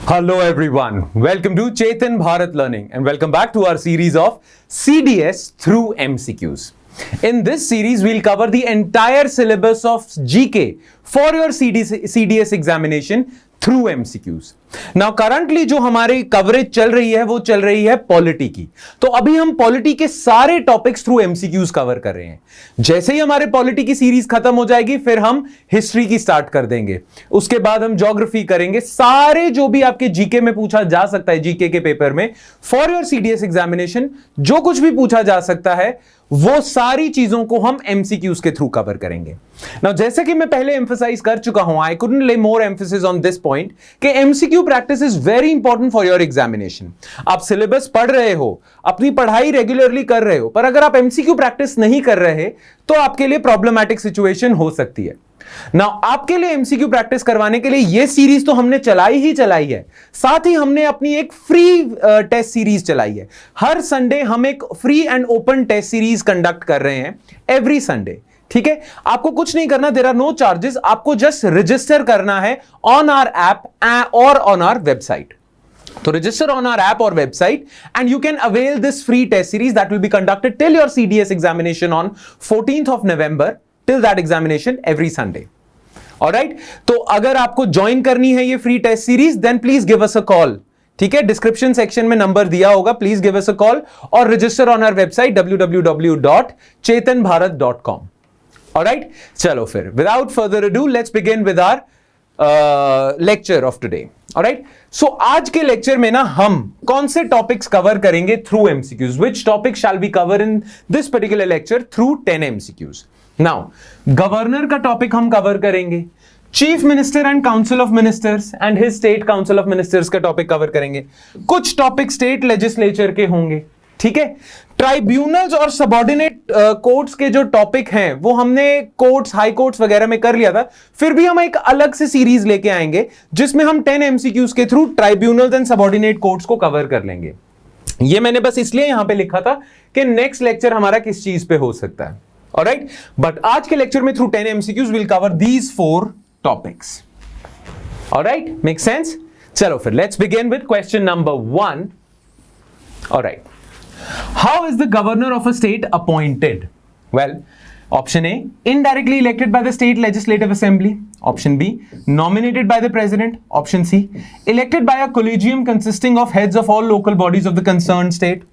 Hello everyone, welcome to Chetan Bharat Learning and welcome back to our series of CDS through MCQs. In this series, we'll cover the entire syllabus of GK for your CDS examination through MCQs. Now currently जो हमारी coverage चल रही है वो चल रही है polity की। तो अभी हम पॉलिटी के सारे टॉपिक्स थ्रू एमसीक्यूज कवर कर रहे हैं। जैसे ही हमारे पॉलिटी की सीरीज खत्म हो जाएगी फिर हम हिस्ट्री की स्टार्ट कर देंगे, उसके बाद हम ज्योग्राफी करेंगे। सारे जो भी आपके जीके में पूछा जा सकता है, जीके के पेपर में फॉर योर सीडीएस एग्जामिनेशन जो कुछ भी पूछा जा सकता है वो सारी चीजों को हम एमसीक्यूज के थ्रू कवर करेंगे। नाउ जैसे कि मैं पहले एम्फसाइज कर चुका हूं, आई कुडंट ले मोर एम्फेसिस ऑन दिस पॉइंट कि MCQ practice is very important for your examination. आप सिलेबस पढ़ रहे हो, अपनी पढ़ाई रेगुलरली कर रहे हो, पर अगर आप एमसीक्यू प्रैक्टिस नहीं कर रहे तो आपके लिए प्रॉब्लमैटिक सिचुएशन हो सकती है। नाउ आपके लिए एमसीक्यू प्रैक्टिस करवाने के लिए यह सीरीज तो हमने चलाई है, साथ ही हमने अपनी एक फ्री टेस्ट सीरीज चलाई है। हर संडे हम एक free and open test series conduct कर रहे हैं एवरी संडे। ठीक है, आपको कुछ नहीं करना, देयर आर नो चार्जेस, आपको जस्ट रजिस्टर करना है ऑन आवर ऐप और ऑन आवर वेबसाइट। तो register on our app or website and you can avail this free test series that will be conducted till your CDS examination on 14th of November, till that examination every Sunday. Alright? तो अगर आपको join करनी है ये free test series then please give us a call. ठीक है, description section में number दिया होगा, please give us a call और register on our website www.chetanbharat.com. Alright? चलो फिर without further ado let's begin with our lecture of today. Alright, so आज के लेक्चर में ना हम कौन से टॉपिक्स कवर करेंगे through MCQs, which topic shall be covered in this particular lecture through 10 MCQs. Now governor का टॉपिक हम कवर करेंगे, chief minister and council of ministers and his state council of ministers का topic cover करेंगे, कुछ topic state legislature के होंगे। ठीक है, ट्राइब्यूनल्स और सबऑर्डिनेट कोर्ट्स के जो टॉपिक हैं वो हमने कोर्ट्स, हाई कोर्ट्स वगैरह में कर लिया था, फिर भी हम एक अलग से सीरीज लेके आएंगे जिसमें हम 10 एमसीक्यूज के through tribunals and subordinate courts को कवर कर लेंगे। ये मैंने बस इसलिए यहां पे लिखा था कि नेक्स्ट लेक्चर हमारा किस चीज पे हो सकता है। ऑलराइट, बट आज के लेक्चर में through 10 MCQs will cover these 4 topics. Alright, make sense? चलो फिर let's begin with question number 1। Alright, how is the governor of a state appointed? Well, option A, indirectly elected by the state legislative assembly. Option B, nominated by the president. Option C, elected by a collegium consisting of heads of all local bodies of the concerned state.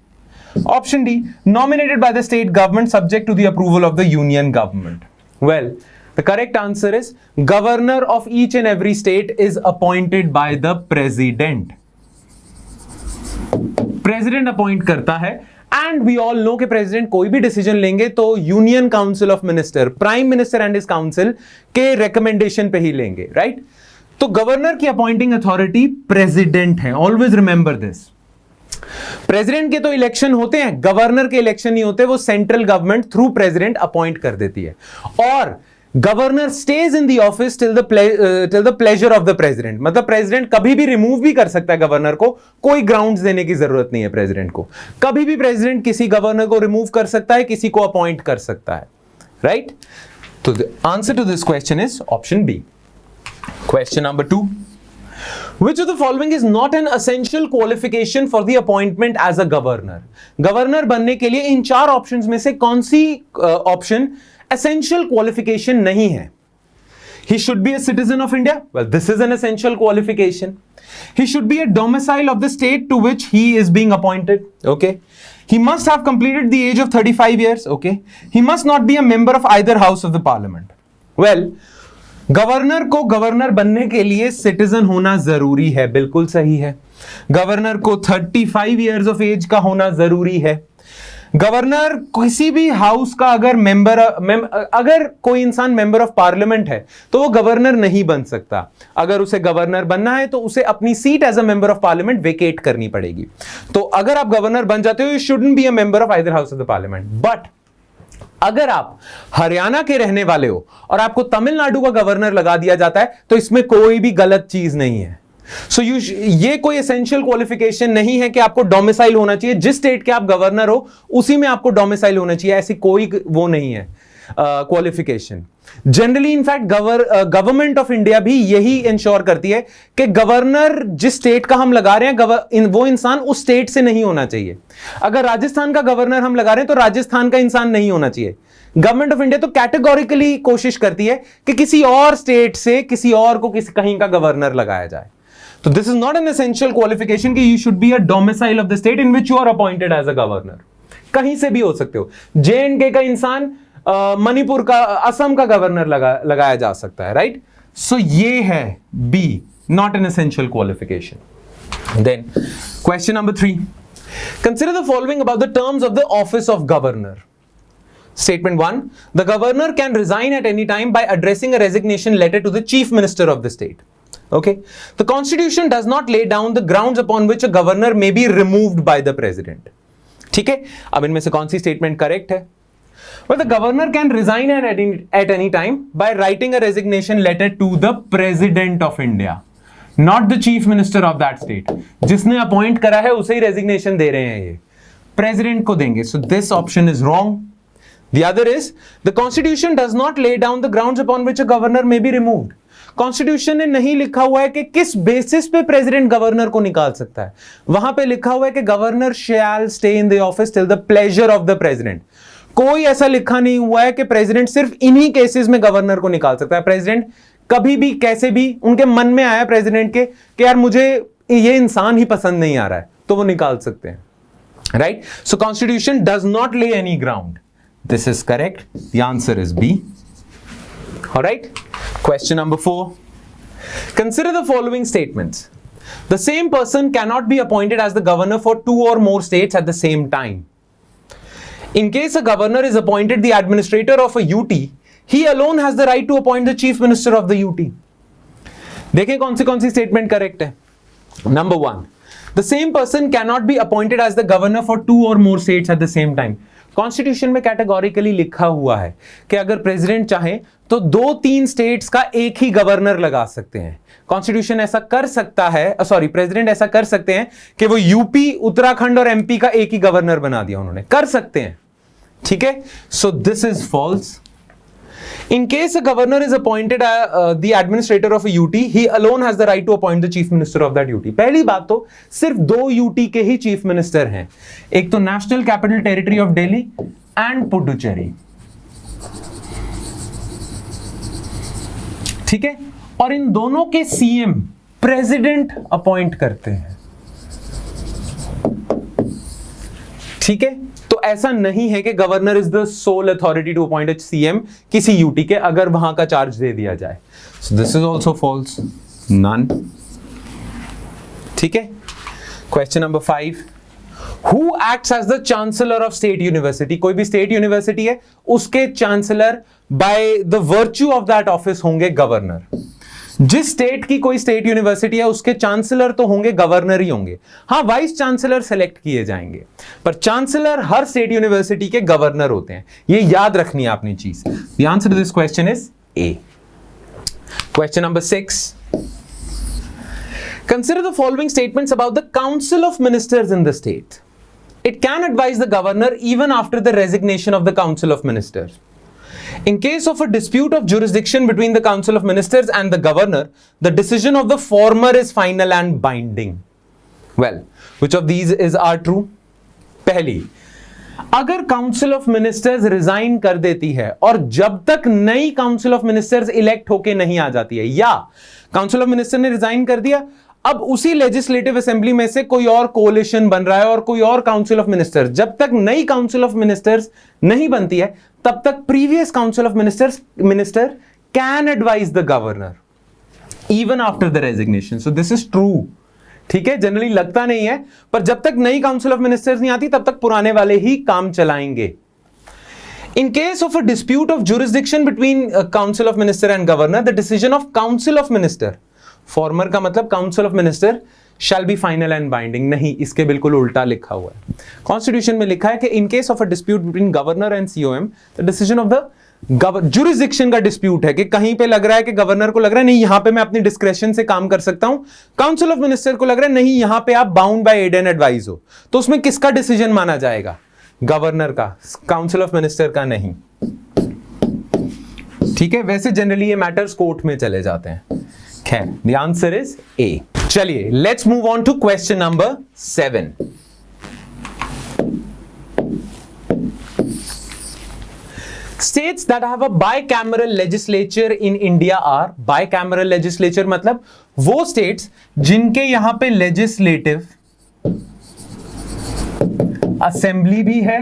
Option D, nominated by the state government subject to the approval of the union government. Well, the correct answer is governor of each and every state is appointed by the president. President appoint करता है and we all know कि president कोई भी decision लेंगे तो union council of minister, prime minister and his council के recommendation पे ही लेंगे। राइट, तो गवर्नर की अपॉइंटिंग अथॉरिटी प्रेसिडेंट है, ऑलवेज रिमेंबर दिस। प्रेसिडेंट के तो इलेक्शन होते हैं, गवर्नर के इलेक्शन नहीं होते, वो central government through president appoint कर देती है और governor stays in the office till the pleasure of the president. मतलब प्रेसिडेंट कभी भी रिमूव भी कर सकता है गवर्नर को, कोई ग्राउंड्स देने की जरूरत नहीं है प्रेसिडेंट को। कभी भी प्रेसिडेंट किसी गवर्नर को रिमूव कर सकता है, किसी को अपॉइंट कर सकता है। राइट, तो the answer to this question is option B. Question number 2, Which of the following is not an essential qualification for the appointment as a governor? Governor बनने के लिए इन 4 ऑप्शंस में से कौन सी ऑप्शन essential qualification नहीं है? He should be a citizen of India. Well, this is an essential qualification. He should be a domicile of the state to which he is being appointed. Okay. He must have completed the age of 35 years. Okay. He must not be a member of either house of the parliament. Well, governor को governor बनने के लिए citizen होना जरूरी है, बिल्कुल सही है। गवर्नर को 35 इयर्स ऑफ एज का होना जरूरी है। गवर्नर किसी भी हाउस का अगर कोई इंसान मेंबर ऑफ पार्लियामेंट है तो वो गवर्नर नहीं बन सकता। अगर उसे गवर्नर बनना है तो उसे अपनी seat as a member of parliament vacate करनी पड़ेगी। तो अगर आप गवर्नर बन जाते हो, you shouldn't be a member of either house of the parliament. But अगर आप हरियाणा के रहने वाले हो और आपको तमिलनाडु का गवर्नर लगा दिया जाता है तो इसमें कोई भी गलत चीज नहीं है। सो ये कोई एसेंशियल क्वालिफिकेशन नहीं है कि आपको डोमिसाइल होना चाहिए, जिस स्टेट के आप गवर्नर हो उसी में आपको डोमिसाइल होना चाहिए, ऐसी कोई वो नहीं है। Qualification. Generally in fact government of India भी यही इंश्योर करती है कि गवर्नर जिस स्टेट का हम लगा रहे हैं वो इंसान उस स्टेट से नहीं होना चाहिए। अगर राजस्थान का गवर्नर हम लगा रहे हैं तो राजस्थान का इंसान नहीं होना चाहिए। गवर्नमेंट ऑफ इंडिया तो कैटेगोरिकली कोशिश करती है कि किसी और स्टेट से किसी और को कहीं का गवर्नर लगाया जाए। तो this is not an essential qualification कि you should be a domicile of the state in which you are appointed as a governor. कहीं से भी हो सकते हो। JNK का इंसान मणिपुर का, असम का गवर्नर लगाया जा सकता है, राइट? सो ये है B, not an essential qualification. Then question number 3, consider the following about the terms of the office of governor. Statement 1, the governor can resign at any time by addressing a resignation letter to the chief minister of the state. Okay, the constitution does not lay down the grounds upon which a governor may be removed by the president. ठीक है, अब इनमें से कौन सी statement correct है? Well, the governor can resign at any time by writing a resignation letter to the president of India, not the chief minister of that state. जिसने appoint करा है उसे ही रेजिग्नेशन दे रहे हैं, ये प्रेसिडेंट को देंगे. So this option is wrong. The other is, the constitution does not lay down the grounds upon which a governor may be removed. Constitution ने नहीं लिखा हुआ है कि किस बेसिस पे प्रेसिडेंट गवर्नर को निकाल सकता है. वहां पे लिखा हुआ है कि governor shell stay in the office till the pleasure of the president. कोई ऐसा लिखा नहीं हुआ है कि प्रेसिडेंट सिर्फ इन्हीं केसेस में गवर्नर को निकाल सकता है. प्रेसिडेंट कभी भी कैसे भी उनके मन में आया प्रेसिडेंट के कि यार मुझे ये इंसान ही पसंद नहीं आ रहा है, तो वो निकाल सकते हैं. Right? So constitution does not lay any ground. This is correct. The answer is B. All right. Question number 4. Consider the following statements. The same person cannot be appointed as the governor for 2 or more states at the same time. In case a governor is appointed the administrator of a UT, he alone has the right to appoint the chief minister of the UT. देखें कौन सी statement correct है. Number 1. The same person cannot be appointed as the governor for 2 or more states at the same time. Constitution में categorically लिखा हुआ है कि अगर president चाहे तो 2-3 स्टेट्स का एक ही गवर्नर लगा सकते हैं. कॉन्स्टिट्यूशन ऐसा कर सकता है, प्रेसिडेंट ऐसा कर सकते हैं कि वो यूपी, उत्तराखंड और एमपी का एक ही गवर्नर बना दिया उन्होंने, कर सकते हैं. ठीक है, so this is false. In case a governor is appointed the administrator of a UT, he alone has the right to appoint the chief minister of that UT. पहली बात तो सिर्फ 2 UT के ही चीफ मिनिस्टर हैं. एक तो national capital territory of Delhi and Puducherry. ठीक है, और इन दोनों के सीएम प्रेसिडेंट अपॉइंट करते हैं. ठीक है, तो ऐसा नहीं है कि governor is the sole authority to appoint a CM किसी यूटी के, अगर वहां का चार्ज दे दिया जाए. So this is also false, none. ठीक है, question number 5. Who acts as the chancellor of state university? कोई भी स्टेट यूनिवर्सिटी है, उसके chancellor by the virtue of that office होंगे गवर्नर. जिस स्टेट की कोई स्टेट यूनिवर्सिटी है उसके चांसलर तो होंगे गवर्नर ही होंगे. हाँ, वाइस चांसलर सेलेक्ट किए जाएंगे, पर चांसलर हर स्टेट यूनिवर्सिटी के गवर्नर होते हैं. ये याद रखनी है आपने चीज. The answer to this question is A. Question number 6. Consider the following statements about the Council of Ministers in the state. It can advise the governor even after the resignation of the Council of Ministers. In case of a dispute of jurisdiction between the Council of Ministers and the governor, the decision of the former is final and binding. Well, which of these are true? पहली, अगर council of ministers resign कर देती है और जब तक नई council of ministers elect होके नहीं आ जाती है, या काउंसिल ऑफ मिनिस्टर ने रिजाइन कर दिया, अब उसी लेजिस्लेटिव असेंबली में से कोई और कोलिशन बन रहा है और कोई और काउंसिल ऑफ मिनिस्टर्स, जब तक नई काउंसिल ऑफ मिनिस्टर्स नहीं बनती है तब तक previous council of minister can advise the governor even after the resignation. So this is true. ठीक है, जनरली लगता नहीं है, पर जब तक नई काउंसिल ऑफ मिनिस्टर्स नहीं आती तब तक पुराने वाले ही काम चलाएंगे. In case of a dispute of jurisdiction between Council of Minister and Governor, the decision of Council of Minister, farmer का मतलब council of minister, shall be final and binding. नहीं, इसके बिल्कुल उल्टा लिखा हुआ है. कॉन्स्टिट्यूशन में लिखा है कि in case of a dispute between governor and COM, the decision of the jurisdiction का डिस्प्यूट है कि कहीं पे लग रहा है कि गवर्नर को लग रहा है नहीं यहां पे मैं अपनी डिस्क्रेशन से काम कर सकता हूं, काउंसिल ऑफ मिनिस्टर को लग रहा है नहीं यहां पे आप bound by add and advice हो, तो उसमें किसका डिसीजन माना जाएगा? गवर्नर का, काउंसिल ऑफ मिनिस्टर का नहीं. ठीक है, वैसे जनरली ये मैटर्स कोर्ट में चले जाते हैं। खैर, द आंसर इज ए। चलिए, let's move on to question number 7। States that have a bicameral legislature in India are, bicameral legislature मतलब वो states जिनके यहां पे legislative assembly भी है,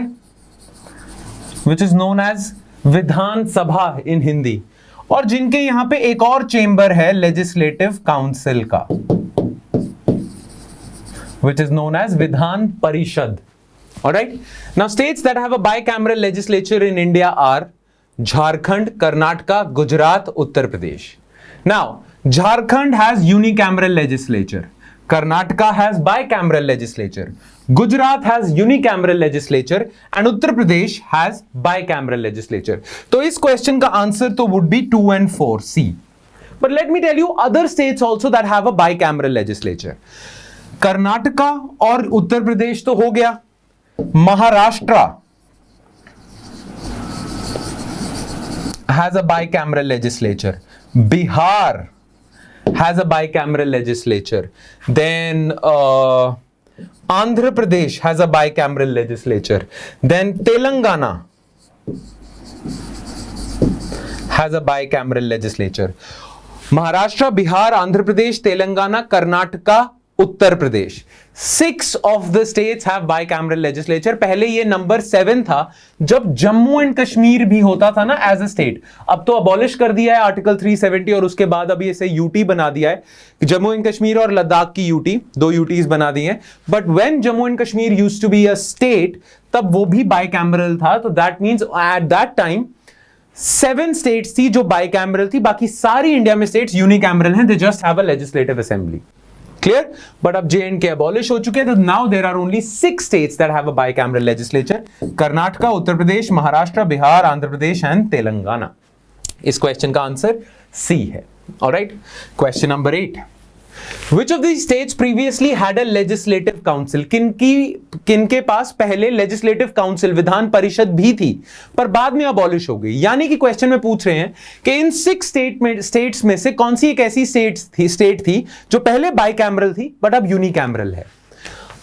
which is known as Vidhan Sabha in Hindi, और जिनके यहां पे एक और चेंबर है legislative council का, which is known as Vidhan Parishad. Alright? Now states that have a bicameral legislature in India are Jharkhand, Karnataka, Gujarat, Uttar Pradesh. Now, Jharkhand has unicameral legislature. Karnataka has bicameral legislature. Gujarat has unicameral legislature and Uttar Pradesh has bicameral legislature. तो इस क्वेश्चन का answer तो would be 2 and 4 C. But let me tell you other states also that have a bicameral legislature. Karnataka और उत्तर प्रदेश तो हो गया, Maharashtra has a bicameral legislature. Bihar has a bicameral legislature. Then Andhra Pradesh has a bicameral legislature. Then Telangana has a bicameral legislature. Maharashtra, Bihar, Andhra Pradesh, Telangana, Karnataka, Uttar Pradesh, 6 of the states have bicameral legislature। पहले ये number 7 था जब Jammu and Kashmir भी होता था ना as a state. अब तो अबॉलिश कर दिया है आर्टिकल 370 और उसके बाद अभी इसे यूटी बना दिया है, जम्मू एंड कश्मीर और लद्दाख की यूटी, 2 यूटीज बना दी हैं। But when Jammu and Kashmir used to be a state, तब वो भी बाइकैमरल था। तो that means at that time 7 states थी जो बाइकैमरल थी, बाकी सारी इंडिया में स्टेट्स यूनिकैमरल हैं, they just have a legislative assembly. Clear? But अब J&K abolish हो चुके हैं, तो now there are only 6 states that have a bicameral legislature: Karnataka, Uttar Pradesh, Maharashtra, Bihar, Andhra Pradesh and Telangana. इस क्वेश्चन का आंसर सी है। Alright, question number 8, Which of these states previously had a legislative council? किनके पास पहले legislative council विधान परिषद भी थी पर बाद में abolish हो गई? यानी कि क्वेश्चन में पूछ रहे हैं कि इन 6 states में से कौन सी एक ऐसी स्टेट थी जो पहले बाइकैमरल थी बट अब यूनिकैमरल है?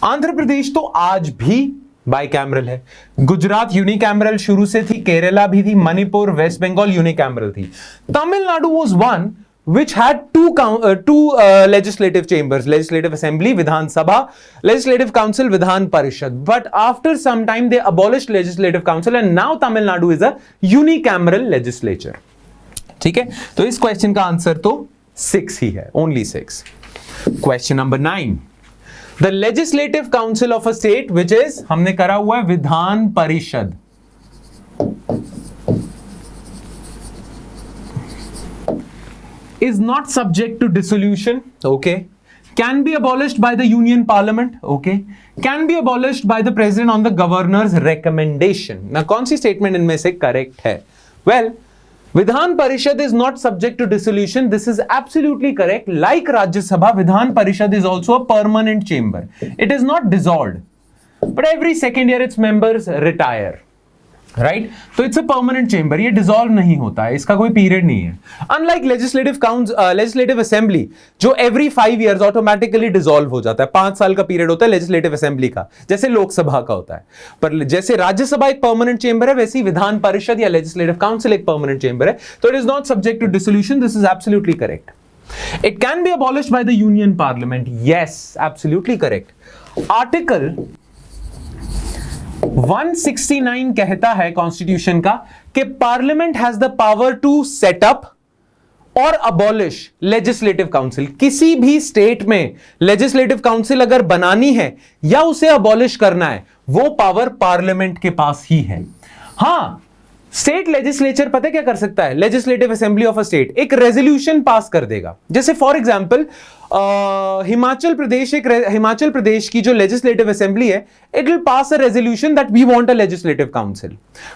आंध्र प्रदेश तो आज भी बाइकैमरल है, गुजरात यूनिकैमरल शुरू से थी, केरला भी थी, मणिपुर, वेस्ट बंगाल यूनिकैमरल थी, Tamil Nadu was one which had two legislative chambers, legislative assembly, Vidhan Sabha, legislative council, Vidhan Parishad. But after some time they abolished legislative council and now Tamil Nadu is a unicameral legislature. ठीक है, तो इस क्वेश्चन का answer तो 6 ही है, only 6. Question number 9. The legislative council of a state which is, हमने करा हुआ है Vidhan Parishad, is not subject to dissolution, okay, can be abolished by the union parliament, okay, can be abolished by the president on the governor's recommendation. Now कौन सी statement इनमें से correct है? Well, Vidhan Parishad is not subject to dissolution. This is absolutely correct. Like Rajya Sabha, Vidhan Parishad is also a permanent chamber. It is not dissolved, but every second year its members retire. Right, तो it's a permanent chamber, ये dissolve नहीं होता है, इसका कोई period नहीं है। Unlike legislative assembly जो एवरी 5 इयर्स ऑटोमेटिकली डिसॉल्व हो जाता है, 5 साल का पीरियड होता है लेजिस्लेटिव असेंबली का, जैसे लोकसभा का होता है। पर जैसे राज्यसभा एक परमानेंट चेंबर है, वैसे ही विधान परिषद या लेजिस्लेटिव काउंसिल एक परमानेंट चेंबर है, तो it is not subject to dissolution. This is absolutely correct. It can be abolished by the union parliament. Yes, absolutely correct. Article 169 कहता है कॉन्स्टिट्यूशन का कि parliament has the power to set up और abolish legislative council. किसी भी state में legislative council अगर बनानी है या उसे अबॉलिश करना है, वो पावर पार्लियामेंट के पास ही है. हां, स्टेट लेजिस्लेचर पता क्या कर सकता है? Legislative assembly of a state एक रेजोल्यूशन पास कर देगा. जैसे फॉर एग्जांपल हिमाचल प्रदेश की जो लेजिस्लेटिव असेंबली है, it will pass a resolution that we want a legislative council.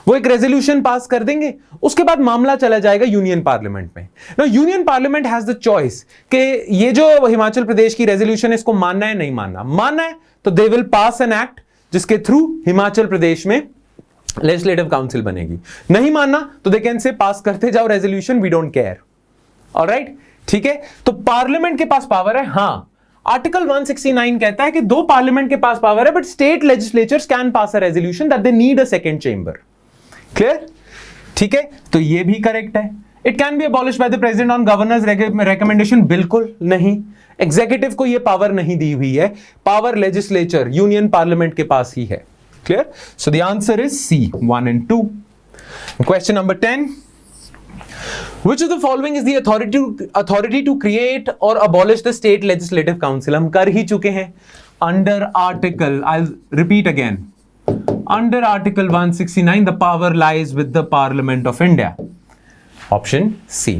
वो एक रेजोल्यूशन पास कर देंगे, उसके बाद मामला चला जाएगा यूनियन पार्लियामेंट में. Now union parliament has the choice कि ये जो हिमाचल प्रदेश की रेजोल्यूशन है इसको मानना है नहीं मानना. मानना है तो they will pass an act जिसके थ्रू हिमाचल प्रदेश में लेजिस्लेटिव काउंसिल बनेगी। नहीं मानना तो दे कैन से पास करते जाओ resolution, we don't care. Alright, ठीक है। तो पार्लियामेंट के पास पावर है, हां। आर्टिकल 169 कहता है कि दो पार्लियामेंट के पास पावर है, but state legislatures can pass a resolution that they need a second chamber. Clear, ठीक है। तो ये भी करेक्ट है। It can be abolished by the president on governors recommendation, बिल्कुल नहीं। एग्जीक्यूटिव को ये पावर नहीं दी हुई है, पावर लेजिस्लेचर यूनियन पार्लियामेंट के पास ही है। Clear, so the answer is C 1 and 2। Question number 10, which of the following is the authority to create or abolish the state legislative council? हम कर ही चुके हैं। under article, I'll repeat again, under article 169 the power lies with the parliament of India, option C।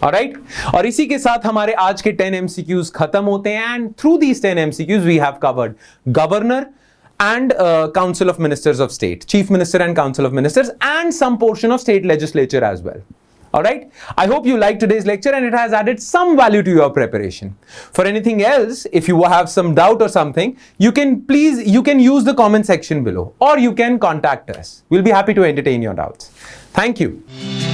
Alright, और इसी के साथ हमारे आज के 10 MCQs खत्म होते हैं, and through these 10 MCQs we have covered governor and council of ministers of state, chief minister and council of ministers, and some portion of state legislature as well. Alright, I hope you liked today's lecture and it has added some value to your preparation. For anything else, if you have some doubt or something, you can use the comment section below, or you can contact us. We'll be happy to entertain your doubts. Thank you.